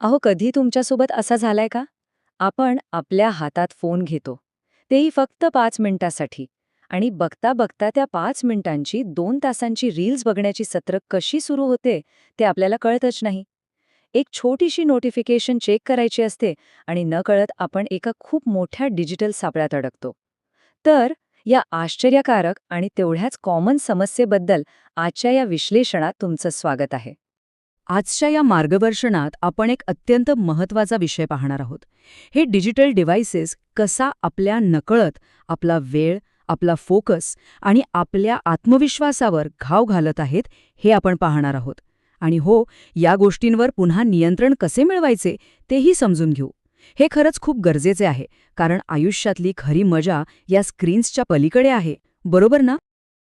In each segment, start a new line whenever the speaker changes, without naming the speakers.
अहो, कधी तुमच्यासोबत असा झालाय का? आपण आपल्या हातात फोन घेतो, तेही फक्त 5 मिनिटासाठी. आणि बघता बघता त्या 5 मिनिटांची 2 तासांची रील्स बघण्याची सत्र कशी सुरू होते ते आपल्याला कळतच नाही. एक छोटीशी नोटिफिकेशन चेक करायची असते आणि नकळत आपण एका खूप मोठ्या डिजिटल सापळ्यात अडकतो. तर या आश्चर्यकारक आणि तेवढ्याच कॉमन समस्येबद्दल आजच्या या विश्लेषणात तुमचं स्वागत आहे.
आजच्या या मार्गदर्शनात आपण एक अत्यंत महत्त्वाचा विषय पाहणार आहोत. हे डिजिटल डिव्हाइसेस कसा आपल्या नकळत आपला वेळ, आपला फोकस आणि आपल्या आत्मविश्वासावर घाव घालत आहेत हे आपण पाहणार आहोत. आणि हो, या गोष्टींवर पुन्हा नियंत्रण कसे मिळवायचे तेही समजून घेऊ. हे खरंच खूप गरजेचे आहे, कारण आयुष्यातली खरी मजा या स्क्रीन्सच्या पलीकडे आहे, बरोबर ना?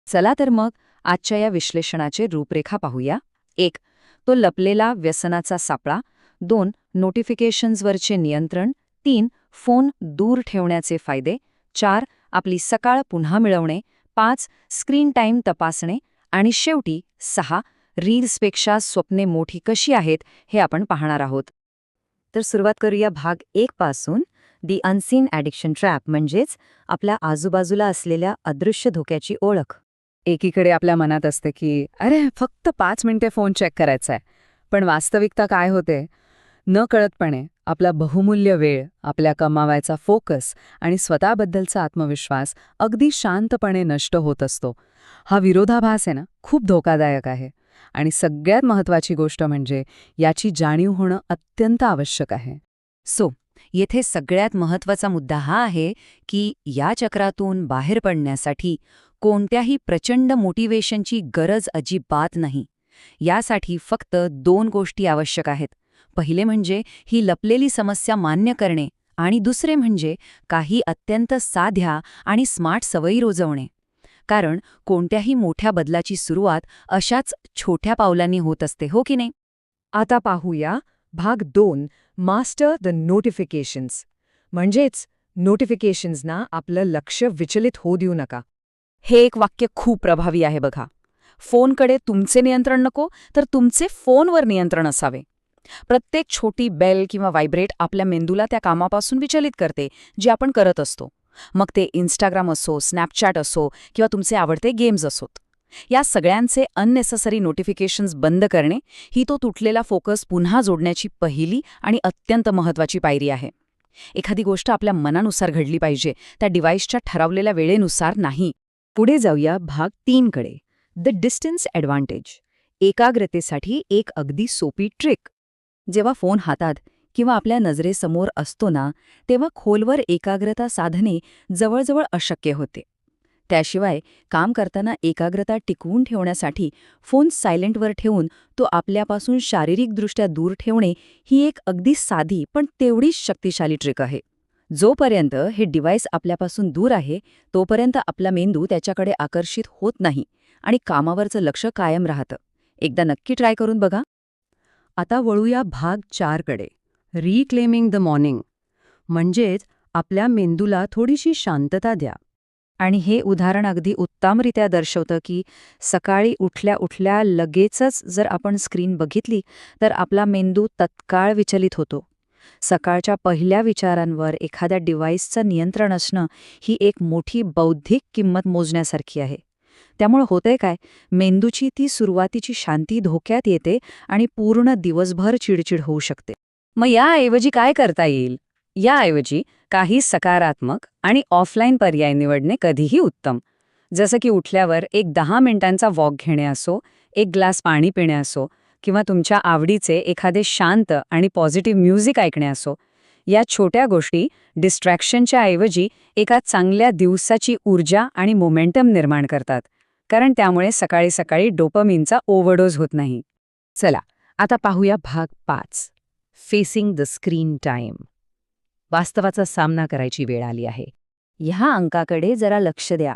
चला तर मग आजच्या या विश्लेषणाचे रूपरेखा पाहूया. 1. तो लपलेला व्यसनाचा सापळा. 2. नोटिफिकेशन्सवरचे नियंत्रण. 3. फोन दूर ठेवण्याचे फायदे. 4. आपली सकाळ पुन्हा मिळवणे. 5. स्क्रीन टाईम तपासणे. आणि शेवटी 6. रील्सपेक्षा स्वप्ने मोठी कशी आहेत हे आपण पाहणार आहोत. तर सुरुवात करूया भाग 1 पासून. दी अनसीन ॲडिक्शन ट्रॅप, म्हणजेच आपल्या आजूबाजूला असलेल्या अदृश्य धोक्याची ओळख.
एकीकडे आपल्या मनात असते की अरे फक्त 5 मिनिटे फोन चेक करायचा आहे, पण वास्तविकता काय होते? न कळतपणे आपला बहुमूल्य वेळ, आपल्या कमावायचा फोकस आणि स्वतःबद्दलचा आत्मविश्वास अगदी शांतपणे नष्ट होत असतो. हा विरोधाभास आहे ना, खूप धोकादायक आहे. आणि सगळ्यात महत्त्वाची गोष्ट म्हणजे याची जाणीव होणं अत्यंत आवश्यक आहे.
येथे सगळ्यात महत्त्वाचा मुद्दा हा आहे की या चक्रातून बाहेर पडण्यासाठी कोणत्याही प्रचंड मोटिवेशनची गरज अजिबात नाही. यासाठी फक्त 2 गोष्टी आवश्यक आहेत. पहिले म्हणजे ही लपलेली समस्या मान्य करणे आणि दुसरे म्हणजे काही अत्यंत साध्या आणि स्मार्ट सवयी रोजवणे. कारण कोणत्याही मोठ्या बदलाची सुरुवात अशाच छोट्या पावलांनी होत असते, हो की नाही?
आता पाहूया भाग 2, मास्टर द नोटिफिकेशन्स. म्हणजेच नोटिफिकेशन्सना आपलं लक्ष विचलित होऊ देऊ नका.
हे एक वाक्य खूप प्रभावी आहे बघा. फोनकडे तुमचे नियंत्रण नको, तर तुमचे फोनवर नियंत्रण असावे. प्रत्येक छोटी बेल किंवा व्हायब्रेट आपल्या मेंदूला त्या कामापासून विचलित करते जे आपण करत असतो. मग ते इंस्टाग्राम असो, स्नॅपचॅट असो किंवा तुमचे आवडते गेम्स असोत. या सगळ्यांचे अननेसेसरी नोटिफिकेशन्स बंद करणे ही तो तुटलेला फोकस पुन्हा जोडण्याची पहिली आणि अत्यंत महत्त्वाची पायरी आहे. एखादी गोष्ट आपल्या मनानुसार घडली पाहिजे, त्या डिव्हाइसच्या ठरवलेल्या वेळेनुसार नाही.
पुढे जाऊया भाग 3 कडे. The distance advantage. एकाग्रतेसाठी एक अगदी सोपी ट्रिक. जेव्हा फोन हातात किंवा आपल्या नजरेसमोर असतो ना, तेव्हा खोलवर एकाग्रता साधणे जवळजवळ अशक्य होते. त्याशिवाय काम करताना एकाग्रता टिकवून ठेवण्यासाठी फोन सायलेंटवर ठेवून तो आपल्यापासून शारीरिकदृष्ट्या दूर ठेवणे ही एक अगदी साधी पण तेवढीच शक्तिशाली ट्रिक आहे. जोपर्यंत हे डिव्हाइस आपल्यापासून दूर आहे, तोपर्यंत आपला मेंदू त्याच्याकडे आकर्षित होत नाही आणि कामावरचं लक्ष कायम राहतं. एकदा नक्की ट्राय करून बघा.
आता वळूया भाग 4 कडे. Reclaiming the morning. म्हणजेच आपल्या मेंदूला थोडीशी शांतता द्या.
आणि हे उदाहरण अगदी उत्तमरित्या दर्शवतं की सकाळी उठल्या उठल्या लगेचच जर आपण स्क्रीन बघितली तर आपला मेंदू तत्काळ विचलित होतो. सकाळच्या पहिल्या विचारांवर एखाद्या डिव्हाइसचं नियंत्रण असणं ही एक मोठी बौद्धिक किंमत मोजण्यासारखी आहे. त्यामुळे होतंय काय, मेंदूची ती सुरुवातीची शांती धोक्यात येते आणि पूर्ण दिवसभर चिडचिड होऊ शकते. मग याऐवजी काय करता येईल? याऐवजी काही सकारात्मक आणि ऑफलाईन पर्याय निवडणे कधीही उत्तम. जसं की उठल्यावर एक 10 मिनिटांचा वॉक घेणे असो, एक ग्लास पाणी पिणे असो किंवा तुमच्या आवडीचे एखादे शांत आणि पॉझिटिव्ह म्युझिक ऐकणे असो. या छोट्या गोष्टी डिस्ट्रॅक्शनच्या ऐवजी एका चांगल्या दिवसाची ऊर्जा आणि मोमेंटम निर्माण करतात, कारण त्यामुळे सकाळी सकाळी डोपामिनचा ओव्हरडोस होत नाही.
चला, आता पाहूया भाग 5. Facing the screen time. वास्तवाचा सामना करायची वेळ आली आहे.
ह्या अंकाकडे जरा लक्ष द्या.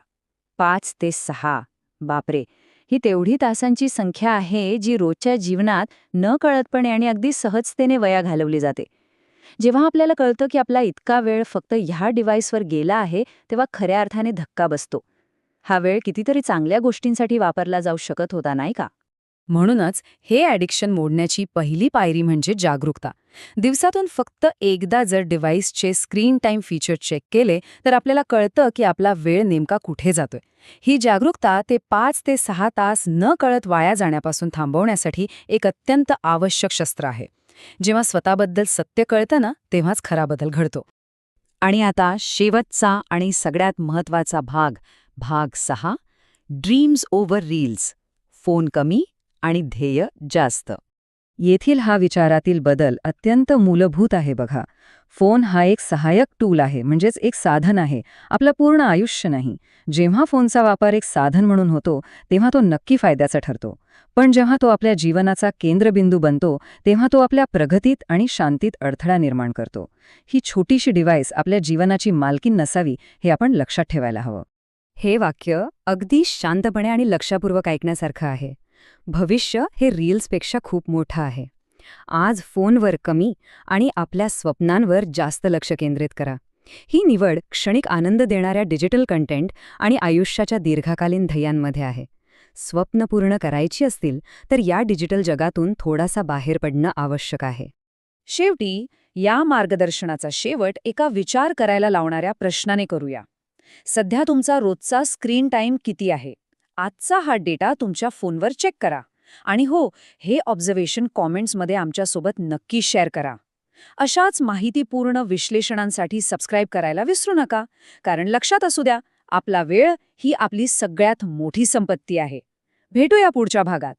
5 ते 6. बापरे, ही तेवढी तासांची संख्या आहे जी रोजच्या जीवनात न कळतपणे आणि अगदी सहजतेने वया घालवली जाते. जेव्हा आपल्याला कळतं की आपला इतका वेळ फक्त ह्या डिव्हाइसवर गेला आहे, तेव्हा खऱ्या अर्थाने धक्का बसतो. हा वेळ कितीतरी चांगल्या गोष्टींसाठी वापरला जाऊ शकत होता, नाही का?
म्हणूनच हे ॲडिक्शन मोडण्याची पहिली पायरी म्हणजे जागरूकता. दिवसातून फक्त एकदा जर डिव्हाइसचे स्क्रीन टाईम फीचर चेक केले तर आपल्याला कळतं की आपला वेळ नेमका कुठे जातोय. ही जागरूकता ते 5 ते 6 तास न कळत वाया जाण्यापासून थांबवण्यासाठी एक अत्यंत आवश्यक शस्त्र आहे. जेव्हा स्वतःबद्दल सत्य कळतं ना, तेव्हाच खरा बदल घडतो.
आणि आता शेवटचा आणि सगळ्यात महत्त्वाचा भाग 6, ड्रीम्स ओव्हर रील्स, फोन कमी आणि ध्येय जास्त. येथील हा विचारातील बदल अत्यंत मूलभूत आहे बघा. फोन हा एक सहाय्यक टूल आहे, म्हणजेच एक साधन आहे, आपलं पूर्ण आयुष्य नाही. जेव्हा फोनचा वापर एक साधन म्हणून होतो तेव्हा तो नक्की फायद्याचा ठरतो. पण जेव्हा तो आपल्या जीवनाचा केंद्रबिंदू बनतो तेव्हा तो आपल्या प्रगतीत आणि शांतीत अडथळा निर्माण करतो. ही छोटीशी डिव्हाइस आपल्या जीवनाची मालकीण नसावी हे आपण लक्षात ठेवायला हवं.
हे वाक्य अगदी शांतपणे आणि लक्षपूर्वक ऐकण्यासारखं आहे. भविष्य हे रील्सपेक्षा खूप मोठं आहे. आज फोनवर कमी आणि आपल्या स्वप्नांवर जास्त लक्ष केंद्रित करा. ही निवड क्षणिक आनंद देणाऱ्या डिजिटल कंटेंट आणि आयुष्याच्या दीर्घकालीन ध्येयांमध्ये आहे. स्वप्न पूर्ण करायची असतील तर या डिजिटल जगातून थोडासा बाहेर पडणं आवश्यक आहे.
शेवटी या मार्गदर्शनाचा शेवट एका विचार करायला लावणाऱ्या प्रश्नाने करूया. सध्या तुमचा रोजचा स्क्रीन टाईम किती आहे? आजचा हा डेटा तुमच्या फोनवर चेक करा. आणि हो, हे ऑब्झर्वेशन कॉमेंट्समध्ये आमच्यासोबत नक्की शेअर करा. अशाच माहितीपूर्ण विश्लेषणांसाठी सबस्क्राईब करायला विसरू नका. कारण लक्षात असू द्या, आपला वेळ ही आपली सगळ्यात मोठी संपत्ती आहे. भेटूया पुढच्या भागात.